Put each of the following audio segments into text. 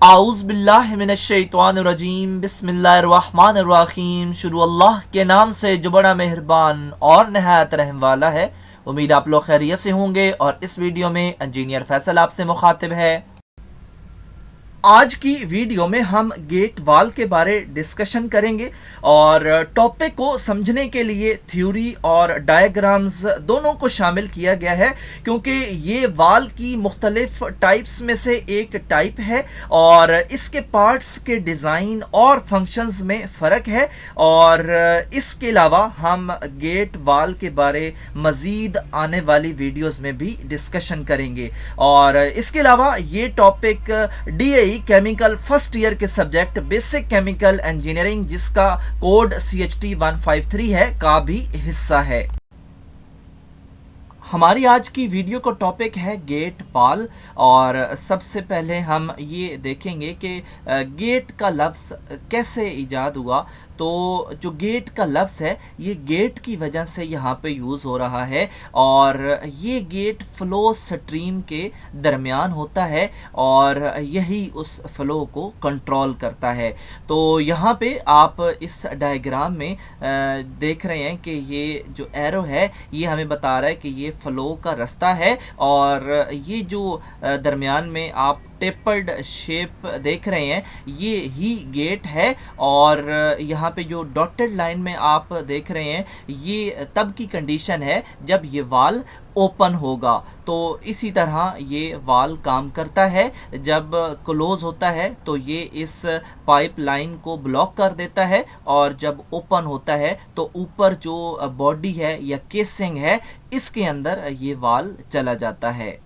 आउज़ुबिल्लाहिमिनश्शैतानिर्रजीम बिस्मिल्लाहिर्रहमानिर्रहीम। शुरू अल्लाह के नाम से जो बड़ा मेहरबान और नहायत रहम वाला है। उम्मीद आप लोग खैरियत से होंगे और इस वीडियो में इंजीनियर फैसल आपसे मुखातिब है। आज की वीडियो में हम गेट वाल के बारे डिस्कशन करेंगे और टॉपिक को समझने के लिए थ्योरी और डायग्राम्स दोनों को शामिल किया गया है, क्योंकि ये वाल की मुख्तलिफ टाइप्स में से एक टाइप है और इसके पार्ट्स के डिज़ाइन और फंक्शंस में फ़र्क है। और इसके अलावा हम गेट वाल के बारे मज़ीद आने वाली वीडियोज़ में भी डिस्कशन करेंगे। और इसके अलावा ये topic DAE chemical first year के सब्जेक्ट बेसिक केमिकल इंजीनियरिंग, जिसका कोड CHT 153 है, का भी हिस्सा है। हमारी आज की वीडियो का टॉपिक है गेट वाल। और सबसे पहले हम ये देखेंगे कि गेट का लफ्ज़ कैसे ईजाद हुआ। तो जो गेट का लफ्ज़ है ये गेट की वजह से यहाँ पे यूज़ हो रहा है और ये गेट फ़्लो स्ट्रीम के दरमियान होता है और यही उस फ़्लो को कंट्रोल करता है। तो यहाँ पे आप इस डायग्राम में देख रहे हैं कि ये जो एरो है ये हमें बता रहा है कि ये फ़्लो का रास्ता है और ये जो दरमियान में आप टेपर्ड शेप देख रहे हैं ये ही गेट है। और यहाँ पे जो डॉटेड लाइन में आप देख रहे हैं ये तब की कंडीशन है जब ये वाल ओपन होगा। तो इसी तरह ये वाल काम करता है। जब क्लोज होता है तो ये इस पाइप लाइन को ब्लॉक कर देता है और जब ओपन होता है तो ऊपर जो बॉडी है या केसिंग है इसके अंदर ये वाल चला जाता है।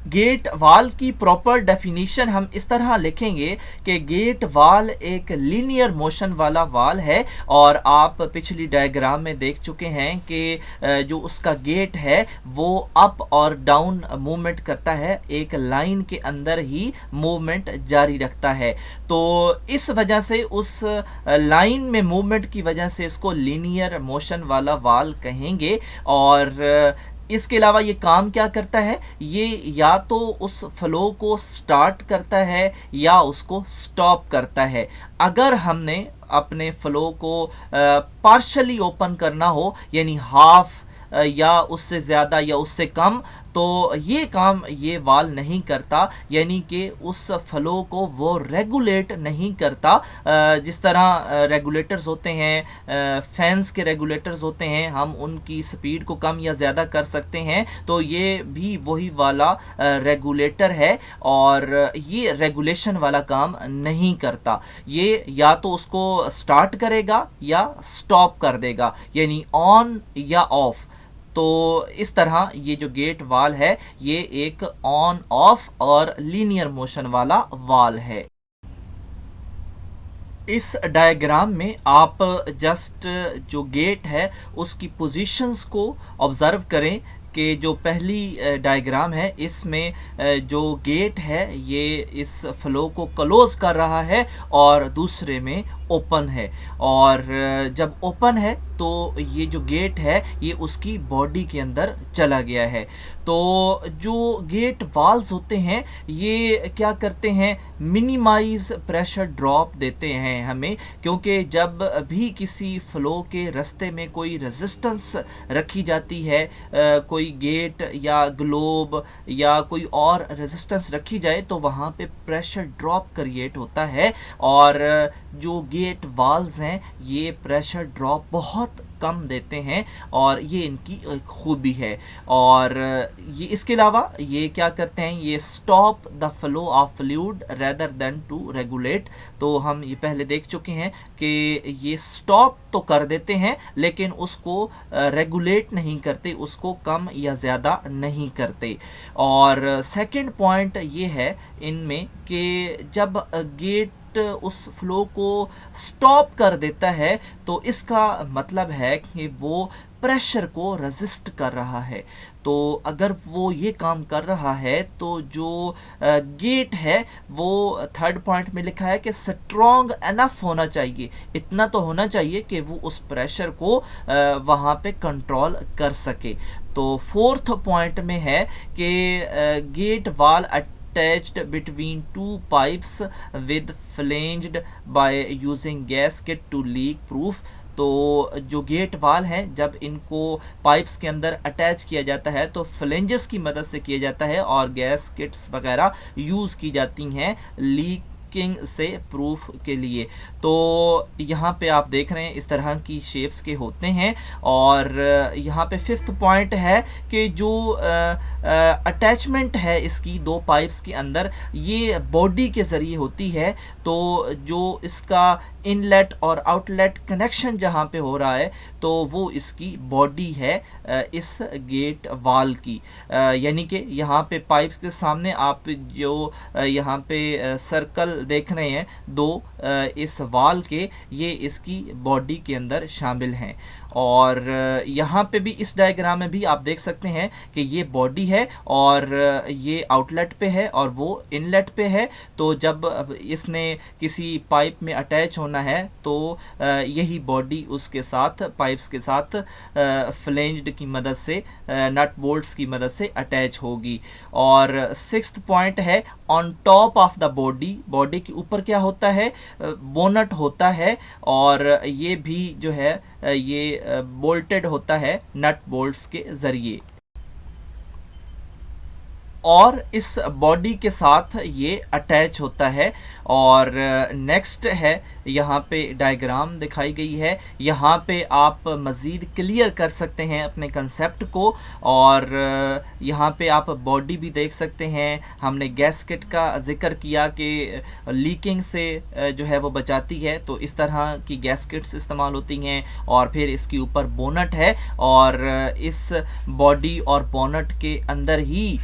गेट वाल की प्रॉपर डेफिनेशन हम इस तरह लिखेंगे कि गेट वाल एक लीनियर मोशन वाला वाल है। और आप पिछली डायग्राम में देख चुके हैं कि जो उसका गेट है वो अप और डाउन मूवमेंट करता है, एक लाइन के अंदर ही मूवमेंट जारी रखता है। तो इस वजह से उस लाइन में मूवमेंट की वजह से इसको लीनियर मोशन वाला वाल कहेंगे। और इसके अलावा ये काम क्या करता है, ये या तो उस फ्लो को स्टार्ट करता है या उसको स्टॉप करता है। अगर हमने अपने फ्लो को पार्शली ओपन करना हो यानी हाफ या उससे ज़्यादा या उससे कम, तो ये काम ये वाल नहीं करता, यानी कि उस फ्लो को वो रेगुलेट नहीं करता। जिस तरह रेगुलेटर्स होते हैं, फैंस के रेगुलेटर्स होते हैं, हम उनकी स्पीड को कम या ज़्यादा कर सकते हैं। तो ये भी वही वाला रेगुलेटर है और ये रेगुलेशन वाला काम नहीं करता। ये या तो उसको स्टार्ट करेगा या स्टॉप कर देगा, यानी ऑन या ऑफ। तो इस तरह ये जो गेट वाल है ये एक ऑन ऑफ और लीनियर मोशन वाला वाल है। इस डायग्राम में आप जस्ट जो गेट है उसकी पोजीशंस को ऑब्जर्व करें कि जो पहली डायग्राम है इसमें जो गेट है ये इस फ्लो को क्लोज कर रहा है और दूसरे में ओपन है। और जब ओपन है तो ये जो गेट है ये उसकी बॉडी के अंदर चला गया है। तो जो गेट वाल्व्स होते हैं ये क्या करते हैं, मिनिमाइज प्रेशर ड्रॉप देते हैं हमें, क्योंकि जब भी किसी फ्लो के रास्ते में कोई रेजिस्टेंस रखी जाती है, कोई गेट या ग्लोब या कोई और रेजिस्टेंस रखी जाए तो वहाँ पे प्रेशर ड्रॉप क्रिएट होता है। और जो गेट वाल्व्स हैं ये प्रेशर ड्रॉप बहुत कम देते हैं और ये इनकी खूबी है। और ये इसके अलावा ये क्या करते हैं, ये stop the flow of fluid rather than to regulate. तो हम ये पहले देख चुके हैं कि ये स्टॉप तो कर देते हैं लेकिन उसको रेगुलेट नहीं करते, उसको कम या ज़्यादा नहीं करते। और सेकंड पॉइंट ये है इनमें कि जब गेट उस फ्लो को स्टॉप कर देता है तो इसका मतलब है कि वो प्रेशर को रेजिस्ट कर रहा है। तो अगर वो ये काम कर रहा है तो जो गेट है वो थर्ड पॉइंट में लिखा है कि स्ट्रॉन्ग एनफ होना चाहिए, इतना तो होना चाहिए कि वो उस प्रेशर को वहाँ पे कंट्रोल कर सके। तो फोर्थ पॉइंट में है कि गेट वाल attached between two pipes with flanged by using gasket to leak proof। तो जो गेट वाल हैं जब इनको पाइप्स के अंदर अटैच किया जाता है तो फ्लेंजेस की मदद से किया जाता है और गैस किट्स वगैरह यूज़ की जाती हैं लीकिंग से प्रूफ के लिए। तो यहाँ पे आप देख रहे हैं इस तरह की शेप्स के होते हैं। और यहाँ पे फिफ्थ पॉइंट है कि जो अटैचमेंट है इसकी दो पाइप्स के अंदर ये बॉडी के ज़रिए होती है। तो जो इसका इनलेट और आउटलेट कनेक्शन जहाँ पे हो रहा है तो वो इसकी बॉडी है इस गेट वाल की। यानी कि यहाँ पे पाइप्स के सामने आप जो यहाँ पे सर्कल देख रहे हैं दो इस वाल के, ये इसकी बॉडी के अंदर शामिल हैं। और यहाँ पे भी इस डायग्राम में भी आप देख सकते हैं कि ये बॉडी है और ये आउटलेट पे है और वो इनलेट पे है। तो जब इसने किसी पाइप में अटैच होना है तो यही बॉडी उसके साथ पाइप्स के साथ फ्लेंज्ड की मदद से नट बोल्ट्स की मदद से अटैच होगी। और सिक्स्थ पॉइंट है on top of the body, body के ऊपर क्या होता है, बोनट होता है और ये भी जो है ये बोल्टेड होता है नट बोल्ट्स के जरिए और इस बॉडी के साथ ये अटैच होता है। और नेक्स्ट है यहाँ पे डायग्राम दिखाई गई है, यहाँ पे आप मज़ीद क्लियर कर सकते हैं अपने कंसेप्ट को। और यहाँ पे आप बॉडी भी देख सकते हैं। हमने गैस्केट का जिक्र किया कि लीकिंग से जो है वो बचाती है, तो इस तरह की गैस्केट्स इस्तेमाल होती हैं। और फिर इसके ऊपर बोनट है और इस बॉडी और बोनट के अंदर ही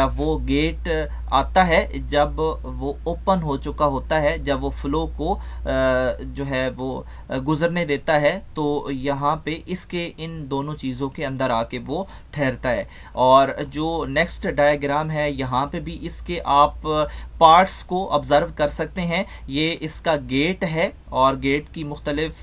वो गेट आता है जब वो ओपन हो चुका होता है, जब वो फ्लो को जो है वो गुजरने देता है तो यहाँ पे इसके इन दोनों चीज़ों के अंदर आके वो ठहरता है। और जो नेक्स्ट डायग्राम है यहाँ पे भी इसके आप पार्ट्स को ऑब्ज़र्व कर सकते हैं। ये इसका गेट है और गेट की मुख्तलिफ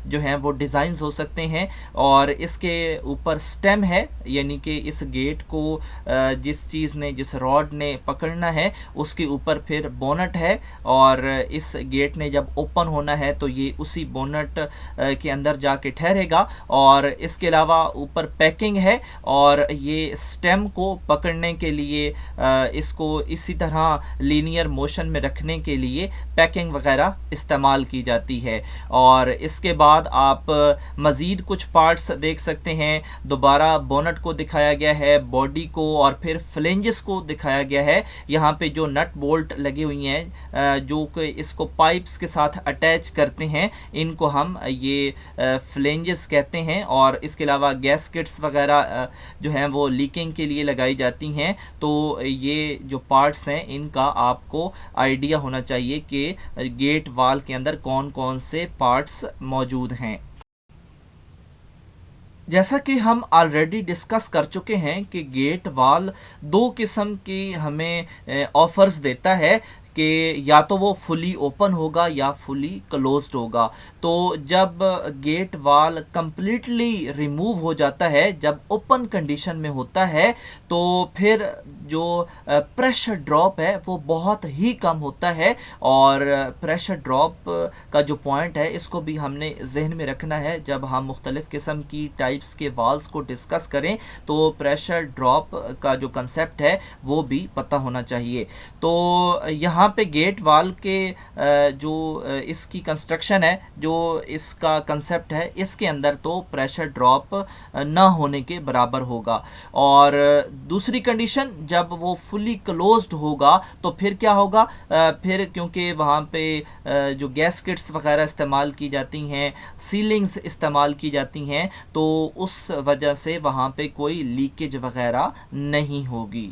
जो हैं वो डिज़ाइंस हो सकते हैं। और इसके ऊपर स्टेम है, यानी कि इस गेट को जिस चीज़ ने जिस रॉड ने पकड़ना है उसके ऊपर फिर बोनट है और इस गेट ने जब ओपन होना है तो ये उसी बोनट के अंदर जाके ठहरेगा। और इसके अलावा ऊपर पैकिंग है और ये स्टेम को पकड़ने के लिए इसको इसी तरह लीनियर मोशन में रखने के लिए पैकिंग वगैरह इस्तेमाल की जाती है। और इसके बाद आप मज़ीद कुछ पार्ट्स देख सकते हैं। दोबारा बोनट को दिखाया गया है, बॉडी को और फिर फ्लेंजेस को दिखाया गया है। यहाँ पे जो नट बोल्ट लगी हुई हैं जो कि इसको पाइप्स के साथ अटैच करते हैं, इनको हम ये फ्लेंजेस कहते हैं। और इसके अलावा गैस्केट्स वगैरह जो हैं वो लीकिंग के लिए लगाई जाती हैं। तो ये जो पार्ट्स हैं इनका आपको आइडिया होना चाहिए कि गेट वाल के अंदर कौन कौन से पार्ट्स मौजूद हैं। जैसा कि हम ऑलरेडी डिस्कस कर चुके हैं कि गेट वाल दो किस्म की हमें ऑफर्स देता है कि या तो वो फुली ओपन होगा या फुली क्लोज्ड होगा। तो जब गेट वाल कंप्लीटली रिमूव हो जाता है, जब ओपन कंडीशन में होता है, तो फिर जो प्रेशर ड्रॉप है वो बहुत ही कम होता है। और प्रेशर ड्रॉप का जो पॉइंट है इसको भी हमने जहन में रखना है जब हम मुख्तलिफ किस्म की टाइप्स के वाल्स को डिस्कस करें, तो प्रेशर ड्रॉप का जो कंसेप्ट है वो भी पता होना चाहिए। तो यहाँ पे गेट वाल के जो इसकी कंस्ट्रक्शन है, जो इसका कंसेप्ट है, इसके अंदर तो प्रेशर ड्रॉप ना होने के बराबर होगा। और दूसरी कंडीशन जब वो फुली क्लोज्ड होगा तो फिर क्या होगा, फिर क्योंकि वहाँ पे जो गैस्केट्स वगैरह इस्तेमाल की जाती हैं, सीलिंग्स इस्तेमाल की जाती हैं, तो उस वजह से वहाँ पे कोई लीकेज वगैरह नहीं होगी।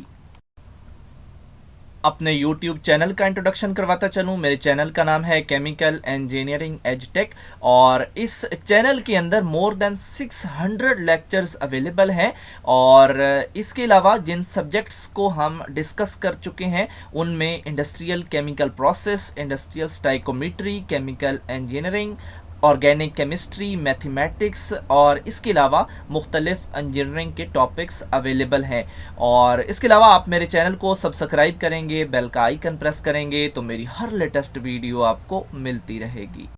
अपने YouTube चैनल का इंट्रोडक्शन करवाता चलूँ। मेरे चैनल का नाम है केमिकल इंजीनियरिंग एजटेक और इस चैनल के अंदर मोर देन 600 लेक्चर्स अवेलेबल हैं। और इसके अलावा जिन सब्जेक्ट्स को हम डिस्कस कर चुके हैं उनमें industrial chemical process, industrial stoichiometry, chemical engineering, organic chemistry, mathematics और इसके अलावा मुख्तलिफ इंजीनियरिंग के टॉपिक्स अवेलेबल हैं। और इसके अलावा आप मेरे चैनल को सब्सक्राइब करेंगे, बेल का आइकन प्रेस करेंगे तो मेरी हर लेटेस्ट वीडियो आपको मिलती रहेगी।